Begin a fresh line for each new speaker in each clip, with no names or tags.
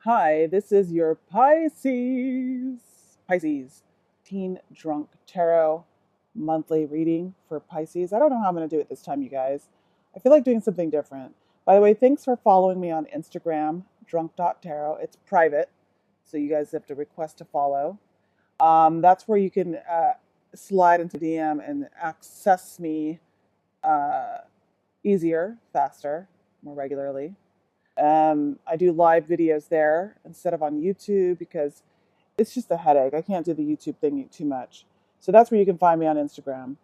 Hi, this is your Pisces Teen Drunk Tarot monthly reading for Pisces. I don't know how I'm going to do it this time, you guys. I feel like doing something different. By the way, thanks for following me on Instagram, drunk.tarot. It's private, so you guys have to request to follow. That's where you can slide into DM and access me uh, easier, faster, more regularly. I do live videos there instead of on YouTube because it's just a headache. I can't do the YouTube thing too much. So that's where you can find me on Instagram.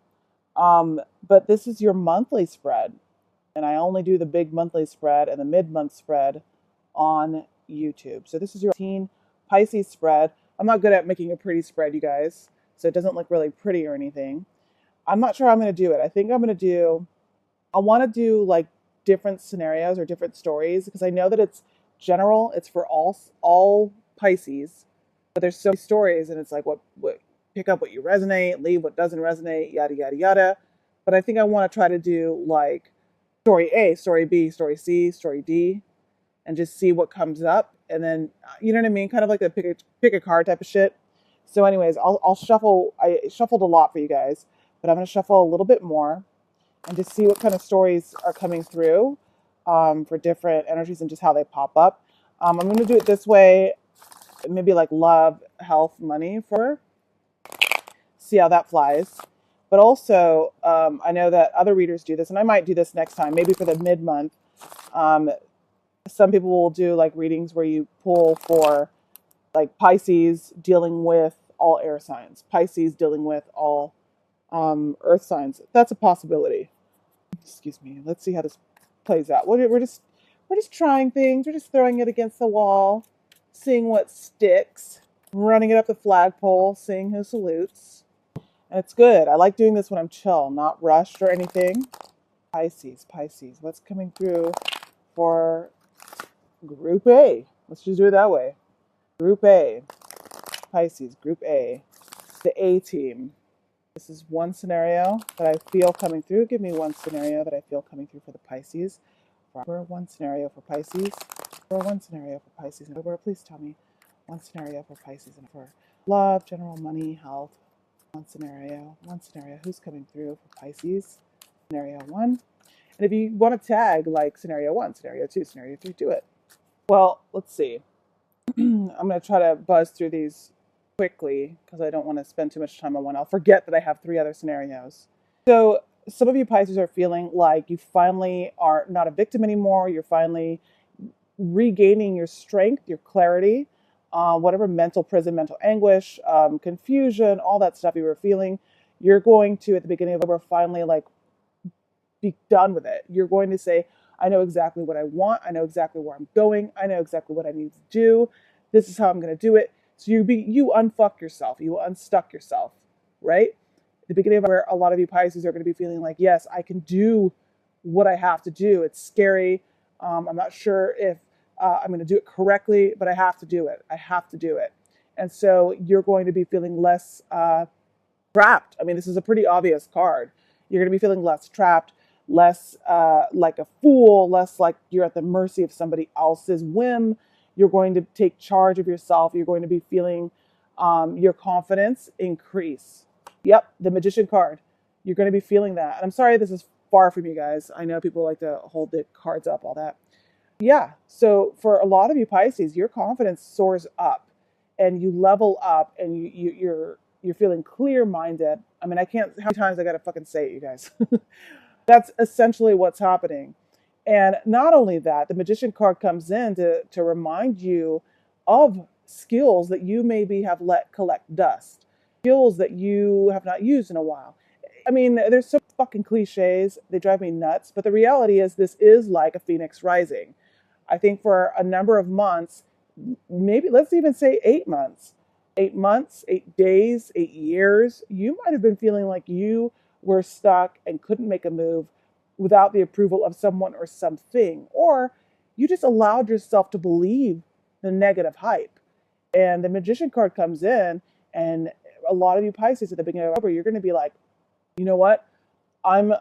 But this is your monthly spread. And I only do the big monthly spread and the mid-month spread on YouTube. So this is your teen Pisces spread. I'm not good at making a pretty spread, you guys. So it doesn't look really pretty or anything. I'm not sure how I'm going to do it. I want to do like different scenarios or different stories because I know that it's general. It's for all Pisces, but there's so many stories, and it's like what pick up what you resonate, leave what doesn't resonate, yada yada yada. But I think I want to try to do like story A, story B, story C, story D, and just see what comes up, and then you know what I mean, kind of like the pick a card type of shit. So, anyways, I'll shuffle. I shuffled a lot for you guys, but I'm gonna shuffle a little bit more and just see what kind of stories are coming through for different energies and just how they pop up. I'm going to do it this way, maybe like love, health, money for, see how that flies. But also, I know that other readers do this, and I might do this next time, maybe for the mid-month. Um, some people will do like readings where you pull for like Pisces dealing with all air signs, Pisces dealing with all earth signs. That's a possibility. Excuse me. Let's see how this plays out. We're just trying things. We're just throwing it against the wall, seeing what sticks, running it up the flagpole, seeing who salutes. And it's good. I like doing this when I'm chill, not rushed or anything. Pisces. What's coming through for Group A? Let's just do it that way. Group A. Pisces, Group A. The A team. This is one scenario that I feel coming through. Give me one scenario that I feel coming through for the Pisces. For one scenario for Pisces. For one scenario for Pisces. And please tell me one scenario for Pisces and for love, general money, health. One scenario. One scenario. Who's coming through for Pisces? Scenario one. And if you want to tag like scenario one, scenario two, scenario three, do it. Well, let's see. I'm going to try to buzz through these quickly because I don't want to spend too much time on one. I'll forget that I have three other scenarios. So some of you Pisces are feeling like you finally are not a victim anymore. You're finally regaining your strength, your clarity, whatever mental prison, mental anguish, confusion, all that stuff you were feeling. You're going to, at the beginning of October, finally like be done with it. You're going to say, I know exactly what I want. I know exactly where I'm going. I know exactly what I need to do. This is how I'm going to do it. So you unfuck yourself. You unstuck yourself, right? At the beginning of where a lot of you Pisces are going to be feeling like, yes, I can do what I have to do. It's scary. I'm not sure if I'm going to do it correctly, but I have to do it. I have to do it. And so you're going to be feeling less trapped. I mean, this is a pretty obvious card. You're going to be feeling less trapped, less like a fool, less like you're at the mercy of somebody else's whim. You're going to take charge of yourself. You're going to be feeling your confidence increase. Yep, the Magician card. You're going to be feeling that. And I'm sorry this is far from you guys. I know people like to hold the cards up, all that. Yeah, so for a lot of you Pisces, your confidence soars up and you level up and you're feeling clear-minded. I mean, I can't, how many times I got to fucking say it, you guys. That's essentially what's happening. And not only that, the Magician card comes in to remind you of skills that you maybe have let collect dust, skills that you have not used in a while. I mean, there's so fucking cliches, they drive me nuts, but the reality is this is like a phoenix rising. I think for a number of months, maybe let's even say 8 months, 8 months, 8 days, 8 years, you might have been feeling like you were stuck and couldn't make a move without the approval of someone or something, or you just allowed yourself to believe the negative hype. And the Magician card comes in, and a lot of you Pisces at the beginning of October, you're going to be like, you know what? I'm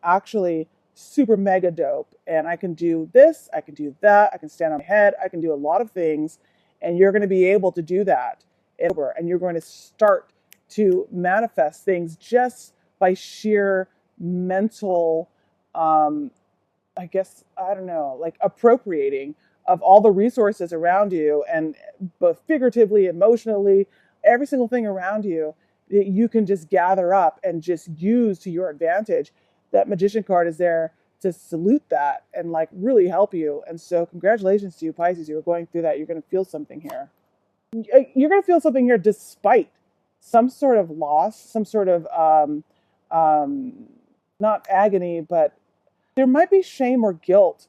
actually super mega dope, and I can do this, I can do that, I can stand on my head, I can do a lot of things, and you're going to be able to do that, and you're going to start to manifest things just by sheer mental, um, I guess, I don't know, like appropriating of all the resources around you, and both figuratively, emotionally, every single thing around you that you can just gather up and just use to your advantage. That magician card is there to salute that and like really help you. And so congratulations to you, Pisces. You're going through that. You're going to feel something here. You're going to feel something here despite some sort of loss, some sort of not agony, but there might be shame or guilt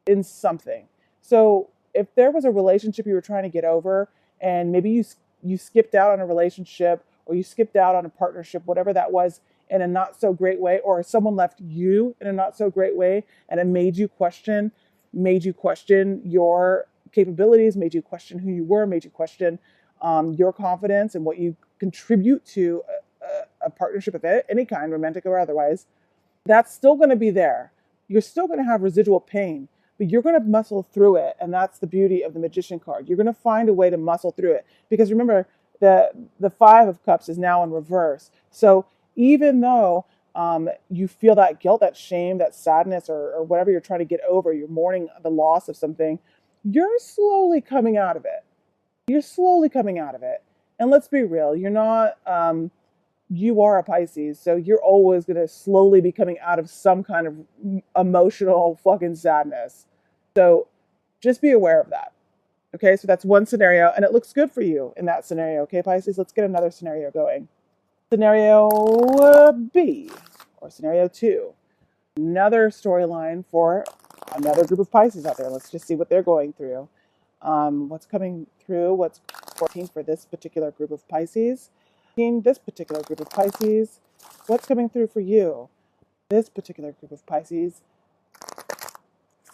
in something. So if there was a relationship you were trying to get over, and maybe you skipped out on a relationship, or you skipped out on a partnership, whatever that was, in a not so great way, or someone left you in a not so great way, and it made you question your capabilities, made you question who you were, made you question your confidence and what you contribute to a partnership of any kind, romantic or otherwise. That's still going to be there. You're still going to have residual pain, but you're going to muscle through it. And that's the beauty of the Magician card. You're going to find a way to muscle through it, because remember, the Five of Cups is now in reverse. So even though you feel that guilt, that shame, that sadness, or whatever you're trying to get over, you're mourning the loss of something, you're slowly coming out of it. You're slowly coming out of it. And let's be real, you're not, you are a Pisces, so you're always going to slowly be coming out of some kind of emotional fucking sadness. So just be aware of that. Okay, so that's one scenario, and it looks good for you in that scenario. Okay, Pisces, let's get another scenario going. Scenario B, or scenario 2. Another storyline for another group of Pisces out there. Let's just see what they're going through. What's coming through, what's 14 for this particular group of Pisces. This particular group of Pisces, what's coming through for you? This particular group of Pisces.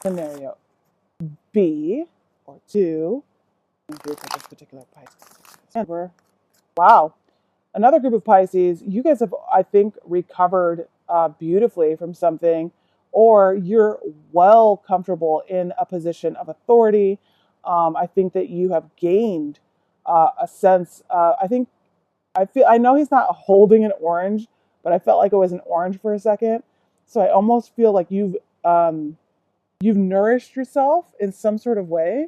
Scenario B, or 2, for this particular Pisces. Wow. Another group of Pisces, you guys have, I think, recovered beautifully from something, or you're well comfortable in a position of authority. I think that you have gained a sense. I know he's not holding an orange, but I felt like it was an orange for a second. So I almost feel like you've nourished yourself in some sort of way,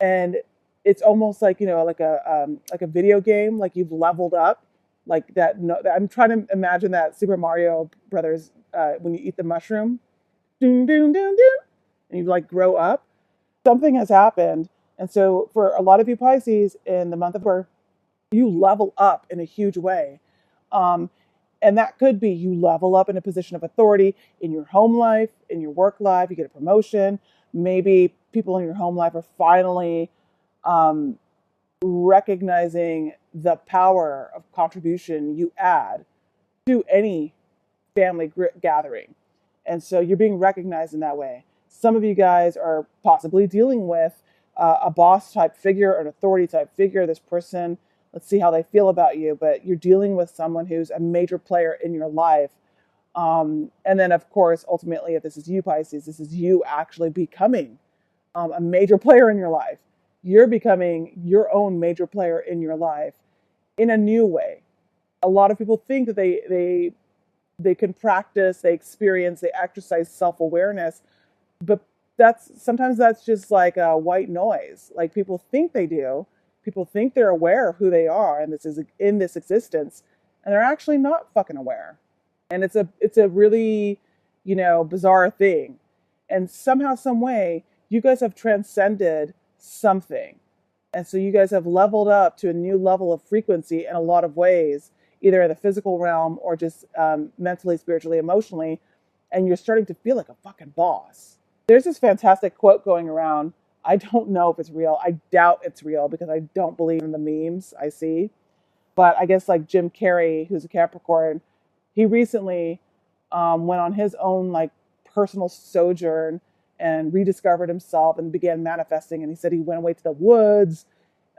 and it's almost like, like a video game, like you've leveled up, like that. No, I'm trying to imagine that Super Mario Brothers when you eat the mushroom, doom doom doom doom, and you like grow up. Something has happened, and so for a lot of you Pisces in the month of October, you level up in a huge way. And that could be you level up in a position of authority in your home life, in your work life, you get a promotion. Maybe people in your home life are finally recognizing the power of contribution you add to any family gathering. And so you're being recognized in that way. Some of you guys are possibly dealing with a boss type figure, an authority type figure. This person, let's see how they feel about you, but you're dealing with someone who's a major player in your life. And then, of course, ultimately, if this is you, Pisces, this is you actually becoming a major player in your life. You're becoming your own major player in your life in a new way. A lot of people think that they can practice, they experience, they exercise self-awareness, but sometimes that's just like a white noise. Like people think they do. People think they're aware of who they are and this is in this existence, and they're actually not fucking aware. And it's a really, bizarre thing. And somehow, some way, you guys have transcended something. And so you guys have leveled up to a new level of frequency in a lot of ways, either in the physical realm or just mentally, spiritually, emotionally. And you're starting to feel like a fucking boss. There's this fantastic quote going around. I don't know if it's real. I doubt it's real because I don't believe in the memes I see. But I guess like Jim Carrey, who's a Capricorn, he recently went on his own like personal sojourn and rediscovered himself and began manifesting. And he said he went away to the woods.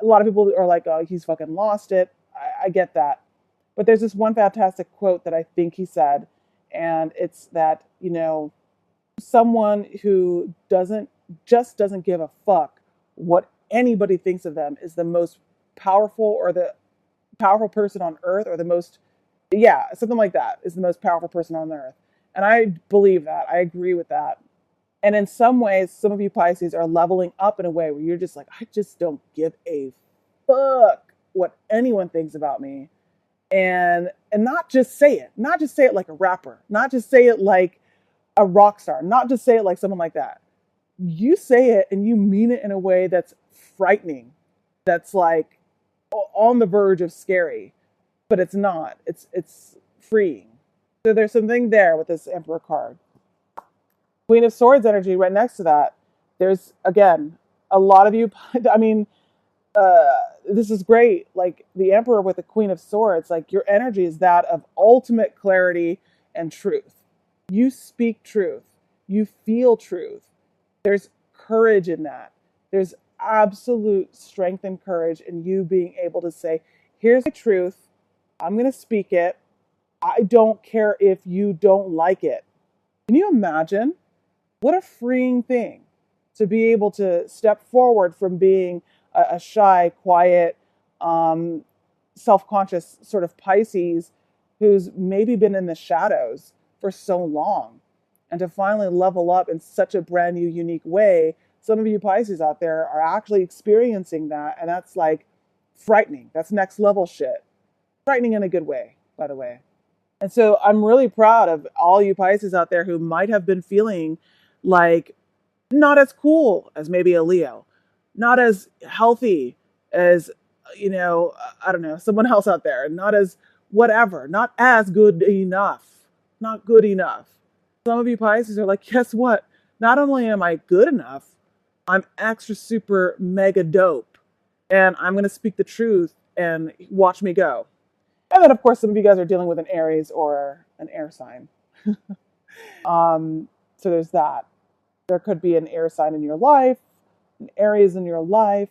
A lot of people are like, oh, he's fucking lost it. I get that. But there's this one fantastic quote that I think he said. And it's that, someone who doesn't give a fuck what anybody thinks of them is the most powerful, or the powerful person on earth, or the most, yeah, something like that, is the most powerful person on earth. And I believe that. I agree with that. And in some ways, some of you Pisces are leveling up in a way where you're just like, I just don't give a fuck what anyone thinks about me. And not just say it, not just say it like a rapper, not just say it like a rock star, not just say it like someone like that. You say it and you mean it in a way that's frightening, that's like on the verge of scary, but it's not. It's freeing. So there's something there with this Emperor card. Queen of Swords energy right next to that. There's, again, a lot of you, I mean, this is great. Like the Emperor with the Queen of Swords, like your energy is that of ultimate clarity and truth. You speak truth. You feel truth. There's courage in that. There's absolute strength and courage in you being able to say, here's the truth. I'm going to speak it. I don't care if you don't like it. Can you imagine? What a freeing thing to be able to step forward from being a shy, quiet, self-conscious sort of Pisces who's maybe been in the shadows for so long, and to finally level up in such a brand new, unique way. Some of you Pisces out there are actually experiencing that, and that's like frightening. That's next level shit. Frightening in a good way, by the way. And so I'm really proud of all you Pisces out there who might have been feeling like not as cool as maybe a Leo, not as healthy as, I don't know, someone else out there, not as whatever, not as good enough, not good enough. Some of you Pisces are like, guess what? Not only am I good enough, I'm extra super mega dope, and I'm going to speak the truth and watch me go. And then, of course, some of you guys are dealing with an Aries or an air sign. So there's that. There could be an air sign in your life, an Aries in your life.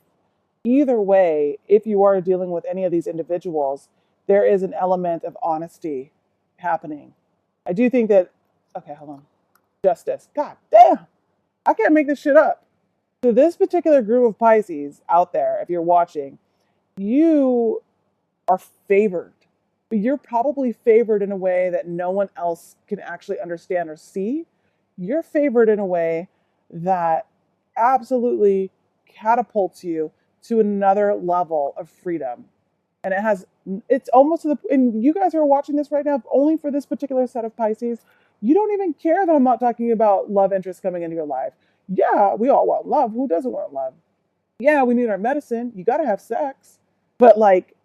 Either way, if you are dealing with any of these individuals, there is an element of honesty happening. I do think that, okay, hold on. Justice. God damn. I can't make this shit up. So this particular group of Pisces out there, if you're watching, you are favored. But you're probably favored in a way that no one else can actually understand or see. You're favored in a way that absolutely catapults you to another level of freedom. And it's almost to the, and you guys are watching this right now only for this particular set of Pisces. You don't even care that I'm not talking about love interest coming into your life. Yeah, we all want love. Who doesn't want love? Yeah, we need our medicine. You got to have sex. But like,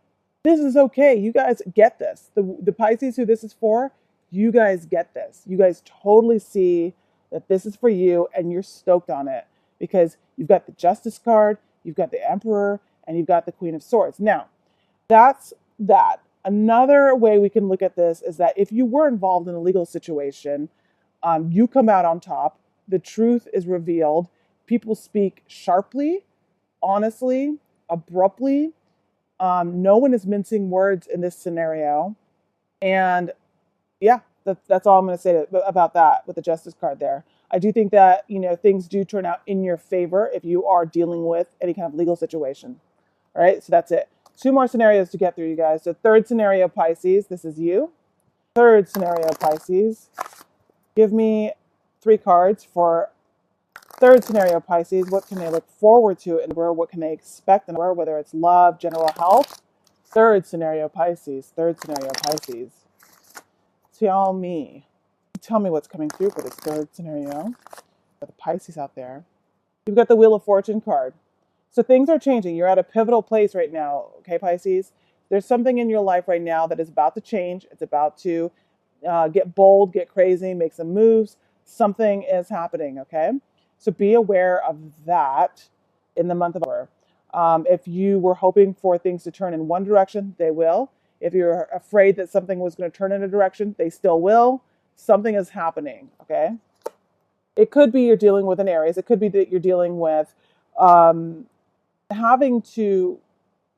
this is okay. You guys get this. The Pisces who this is for, you guys get this. You guys totally see that this is for you, and you're stoked on it because you've got the Justice card, you've got the Emperor, and you've got the Queen of Swords. Now, that's that. Another way we can look at this is that if you were involved in a legal situation, you come out on top. The truth is revealed. People speak sharply, honestly, abruptly. No one is mincing words in this scenario. And yeah, that's all I'm going to say about that with the Justice card there. I do think that, things do turn out in your favor if you are dealing with any kind of legal situation. All right, so that's it. 2 more scenarios to get through, you guys. So third scenario, Pisces, this is you. Third scenario, Pisces. Give me 3 cards for third scenario, Pisces. What can they look forward to in the world? What can they expect in the world, whether it's love, general health? Third scenario, Pisces. Third scenario, Pisces. Tell me what's coming through for this third scenario for the Pisces out there. You've got the Wheel of Fortune card. So things are changing. You're at a pivotal place right now, okay, Pisces? There's something in your life right now that is about to change. It's about to get bold, get crazy, make some moves. Something is happening, okay? So be aware of that in the month of October. If you were hoping for things to turn in one direction, they will. If you're afraid that something was going to turn in a direction, they still will. Something is happening, okay? It could be you're dealing with an Aries. It could be that you're dealing with having to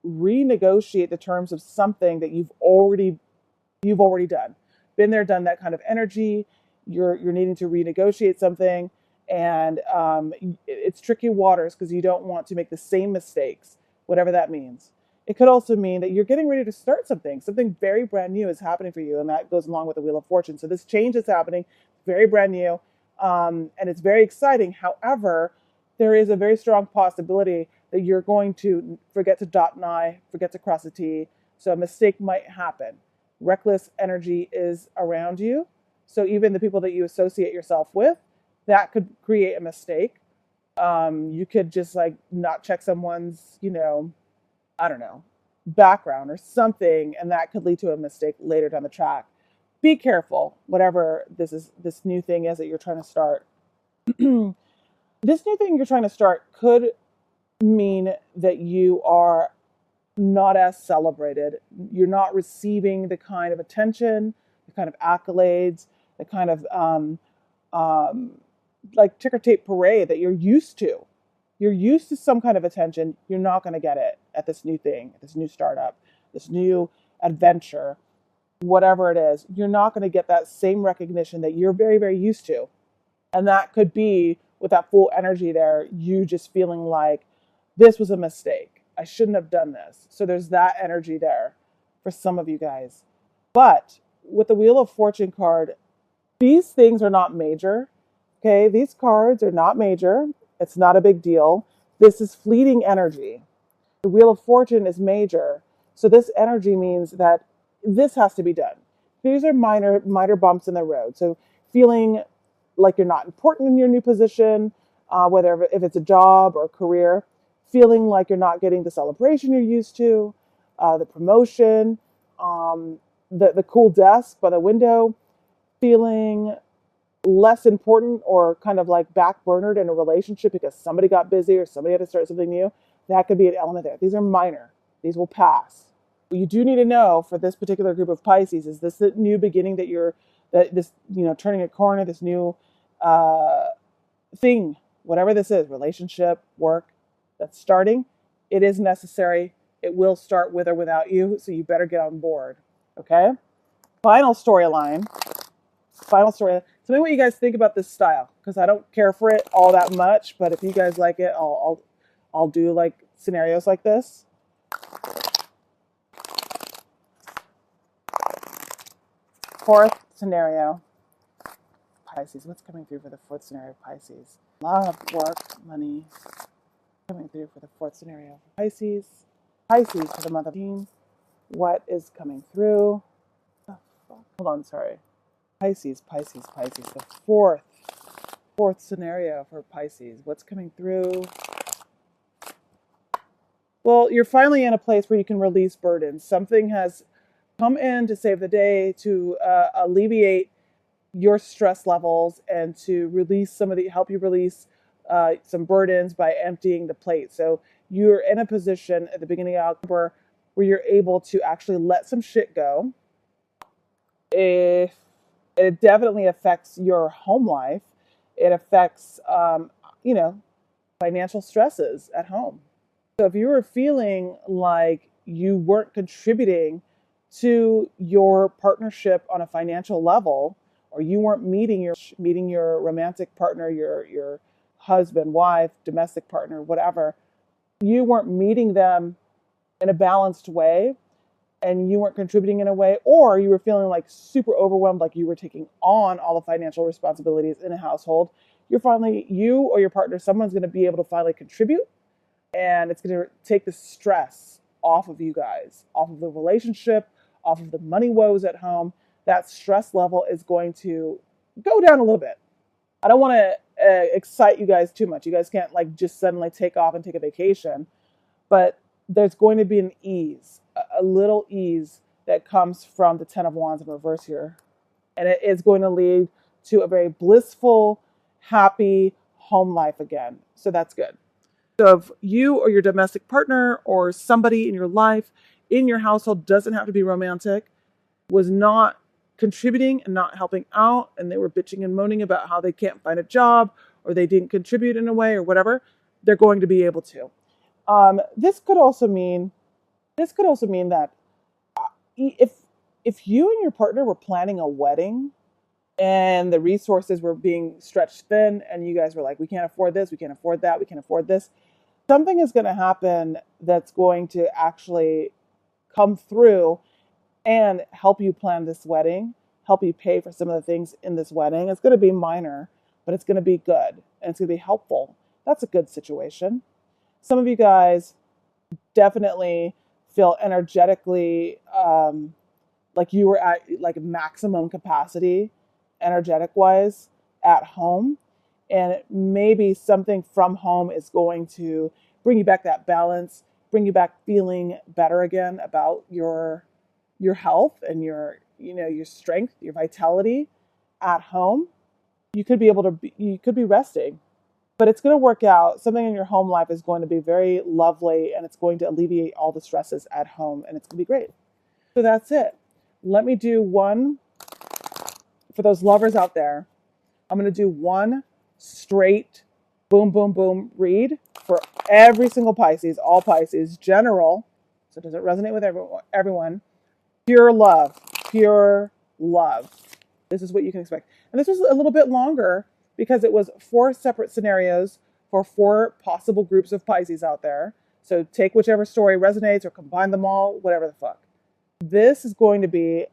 renegotiate the terms of something that you've already done. Been there, done that kind of energy. you're needing to renegotiate something, and it's tricky waters because you don't want to make the same mistakes, whatever that means. It could also mean that you're getting ready to start something very brand new is happening for you, and that goes along with the Wheel of Fortune. So this change is happening, very brand new, and it's very exciting. However, there is a very strong possibility that you're going to forget to dot an I, forget to cross a T, so a mistake might happen. Reckless energy is around you, so even the people that you associate yourself with, that could create a mistake. You could just like not check someone's, I don't know, background or something, and that could lead to a mistake later down the track. Be careful, whatever this new thing is that you're trying to start. This new thing you're trying to start could mean that you are not as celebrated. You're not receiving the kind of attention, the kind of accolades, the kind of like ticker tape parade that you're used to. You're used to some kind of attention. You're not going to get it at this new thing, this new startup, this new adventure, whatever it is. You're not going to get that same recognition that you're very, very used to. And that could be with that full energy there, you just feeling like this was a mistake. I shouldn't have done this. So there's that energy there for some of you guys. But with the Wheel of Fortune card, these things are not major. Okay, these cards are not major. It's not a big deal. This is fleeting energy. The Wheel of Fortune is major. So this energy means that this has to be done. These are minor bumps in the road. So feeling like you're not important in your new position, whether if it's a job or a career, feeling like you're not getting the celebration you're used to, the promotion, the cool desk by the window, feeling less important or kind of like backburnered in a relationship because somebody got busy or somebody had to start something new. That could be an element there. These are minor. These will pass. What you do need to know for this particular group of Pisces is this the new beginning turning a corner, this new thing, whatever this is, relationship, work, that's starting. It is necessary. It will start with or without you, so you better get on board. Okay? Final storyline. Tell me what you guys think about this style, because I don't care for it all that much, but if you guys like it, I'll do like scenarios like this. Fourth scenario, Pisces. What's coming through for the fourth scenario of Pisces? Love, work, money. Coming through for the fourth scenario of Pisces. Pisces for the month of June. What is coming through? Oh, hold on, sorry. Pisces. The fourth scenario for Pisces. What's coming through? Well, you're finally in a place where you can release burdens. Something has come in to save the day, to alleviate your stress levels, and to help you release some burdens by emptying the plate. So you're in a position at the beginning of October where you're able to actually let some shit go. If it definitely affects your home life, it affects, financial stresses at home. So if you were feeling like you weren't contributing to your partnership on a financial level, or you weren't meeting your romantic partner, your husband, wife, domestic partner, whatever, you weren't meeting them in a balanced way, and you weren't contributing in a way, or you were feeling like super overwhelmed, like you were taking on all the financial responsibilities in a household, you or your partner, someone's going to be able to finally contribute, and it's going to take the stress off of you guys, off of the relationship, off of the money woes at home. That stress level is going to go down a little bit. I don't want to excite you guys too much. You guys can't like just suddenly take off and take a vacation, but there's going to be an ease, a little ease that comes from the Ten of Wands in reverse here. And it is going to lead to a very blissful, happy home life again. So that's good. So if you or your domestic partner or somebody in your life, in your household, doesn't have to be romantic, was not contributing and not helping out, and they were bitching and moaning about how they can't find a job or they didn't contribute in a way or whatever, they're going to be able to. This could also mean that if you and your partner were planning a wedding and the resources were being stretched thin, and you guys were like, we can't afford this, we can't afford that, we can't afford this. Something is going to happen that's going to actually come through and help you plan this wedding, help you pay for some of the things in this wedding. It's going to be minor, but it's going to be good and it's going to be helpful. That's a good situation. Some of you guys definitely feel energetically like you were at like maximum capacity energetic wise at home, and maybe something from home is going to bring you back that balance, bring you back feeling better again about your health and your your strength, your vitality at home. You could be resting, but it's going to work out. Something in your home life is going to be very lovely, and it's going to alleviate all the stresses at home, and it's going to be great. So that's it. Let me do one for those lovers out there. I'm going to do one straight boom, boom, boom read for every single Pisces, all Pisces, general. So does it resonate with everyone? Pure love, pure love. This is what you can expect. And this was a little bit longer because it was 4 separate scenarios for 4 possible groups of Pisces out there. So take whichever story resonates or combine them all, whatever the fuck. This is going to be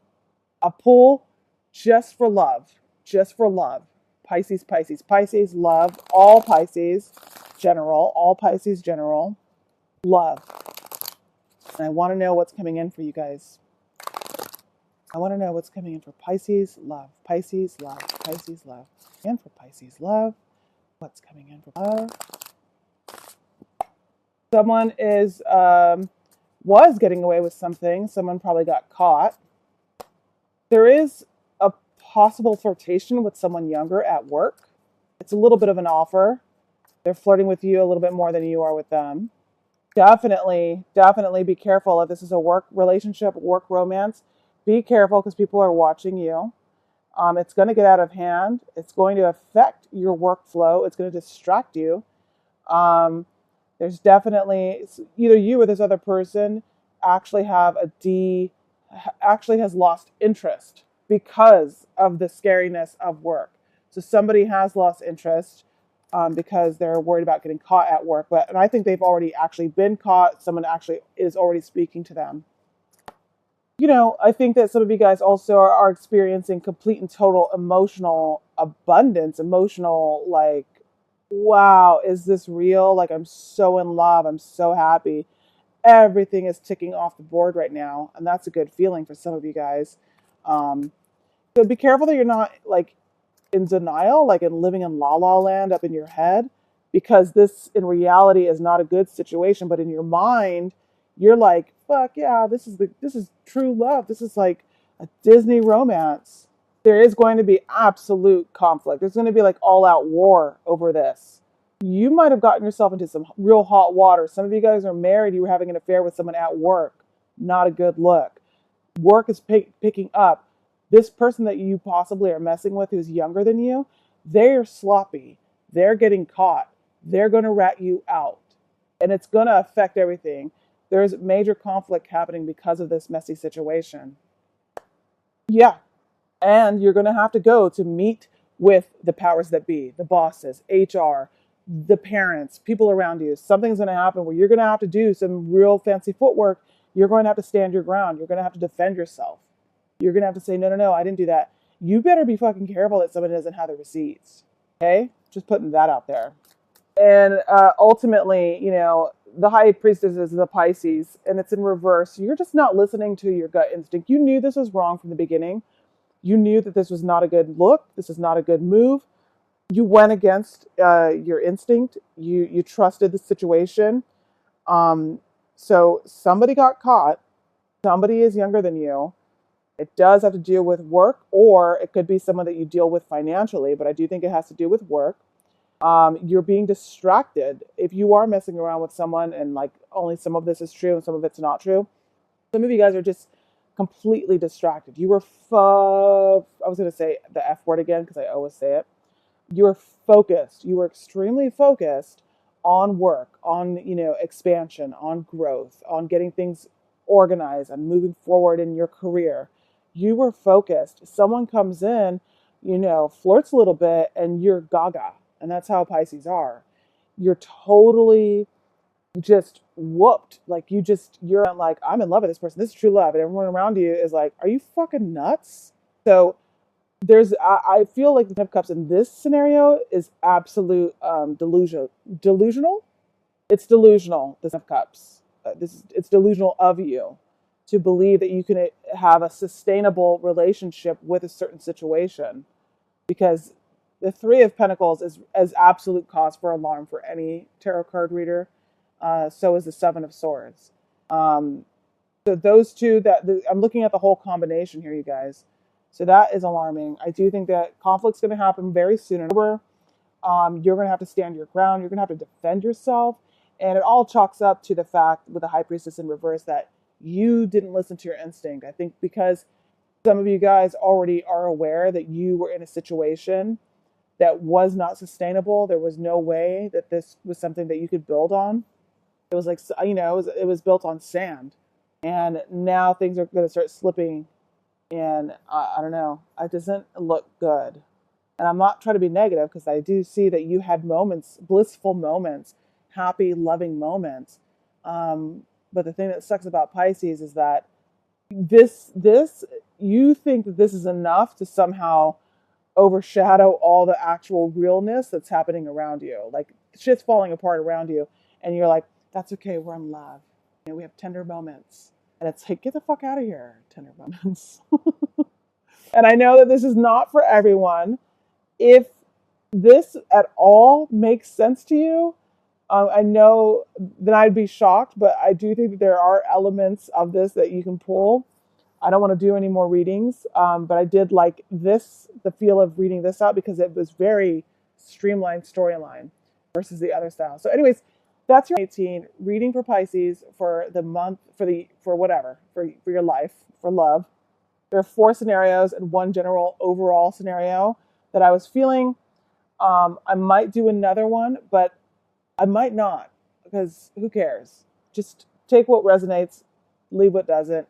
a pull just for love, just for love. Pisces, Pisces, Pisces, love, all Pisces, general, all Pisces, general, love. And I want to know what's coming in for you guys. I want to know what's coming in for Pisces, love, Pisces, love, Pisces, love. And for Pisces, love, what's coming in for love? Someone was getting away with something. Someone probably got caught. There is a possible flirtation with someone younger at work. It's a little bit of an offer. They're flirting with you a little bit more than you are with them. Definitely be careful if this is a work relationship, work romance. Be careful because people are watching you. It's going to get out of hand. It's going to affect your workflow. It's going to distract you. There's definitely either you or this other person actually has lost interest because of the scariness of work. So somebody has lost interest because they're worried about getting caught at work. And I think they've already actually been caught. Someone actually is already speaking to them. I think that some of you guys also are experiencing complete and total emotional abundance, emotional, like, wow, is this real? Like, I'm so in love. I'm so happy. Everything is ticking off the board right now. And that's a good feeling for some of you guys. So be careful that you're not like in denial, like in living in la la land up in your head, because this in reality is not a good situation. But in your mind, you're like, fuck yeah, this is true love. This is like a Disney romance. There is going to be absolute conflict. There's going to be like all out war over this. You might have gotten yourself into some real hot water. Some of you guys are married. You were having an affair with someone at work. Not a good look. Work is picking up. This person that you possibly are messing with who's younger than you, they're sloppy. They're getting caught. They're going to rat you out. And it's going to affect everything. There's major conflict happening because of this messy situation. Yeah. And you're going to have to go to meet with the powers that be, the bosses, HR, the parents, people around you. Something's going to happen where you're going to have to do some real fancy footwork. You're going to have to stand your ground. You're going to have to defend yourself. You're going to have to say, no, I didn't do that. You better be fucking careful that somebody doesn't have the receipts. Okay? Just putting that out there. And ultimately, the high priestess is the Pisces, and it's in reverse. You're just not listening to your gut instinct. You knew this was wrong from the beginning. You knew that this was not a good look. This is not a good move. You went against your instinct. You trusted the situation. So somebody got caught. Somebody is younger than you. It does have to deal with work, or it could be someone that you deal with financially, but I do think it has to do with work. You're being distracted. If you are messing around with someone and like only some of this is true and some of it's not true, some of you guys are just completely distracted. You were I was going to say the F word again because I always say it. You were focused. You were extremely focused on work, on, expansion, on growth, on getting things organized and moving forward in your career. You were focused. Someone comes in flirts a little bit and you're gaga. And that's how Pisces are. You're totally just whooped. Like you're like, I'm in love with this person. This is true love. And everyone around you is like, are you fucking nuts? So I feel like the Ten of Cups in this scenario is absolute delusional. It's delusional, the Ten of Cups. It's delusional of you to believe that you can have a sustainable relationship with a certain situation, because the Three of Pentacles is absolute cause for alarm for any tarot card reader. So is the Seven of Swords. So those two, I'm looking at the whole combination here, you guys. So that is alarming. I do think that conflict's going to happen very soon. You're going to have to stand your ground. You're going to have to defend yourself. And it all chalks up to the fact with the High Priestess in reverse that you didn't listen to your instinct. I think because some of you guys already are aware that you were in a situation that was not sustainable. There was no way that this was something that you could build on. It was like, it was built on sand. And now things are going to start slipping. And I don't know. It doesn't look good. And I'm not trying to be negative, because I do see that you had moments, blissful moments, happy, loving moments. But the thing that sucks about Pisces is that you think that this is enough to somehow overshadow all the actual realness that's happening around you. Like, shit's falling apart around you. And you're like, that's okay, we're in love. We have tender moments. And it's like, get the fuck out of here, tender moments. And I know that this is not for everyone. If this at all makes sense to you, I know that I'd be shocked, but I do think that there are elements of this that you can pull. I don't want to do any more readings, but I did like the feel of reading this out, because it was very streamlined storyline versus the other style. So anyways, that's your 18 reading for Pisces for the month, for whatever, for your life, for love. There are 4 scenarios and 1 general overall scenario that I was feeling. I might do another one, but I might not, because who cares? Just take what resonates, leave what doesn't.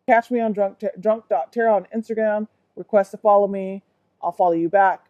Catch me on drunk.tarot on Instagram. Request to follow me. I'll follow you back.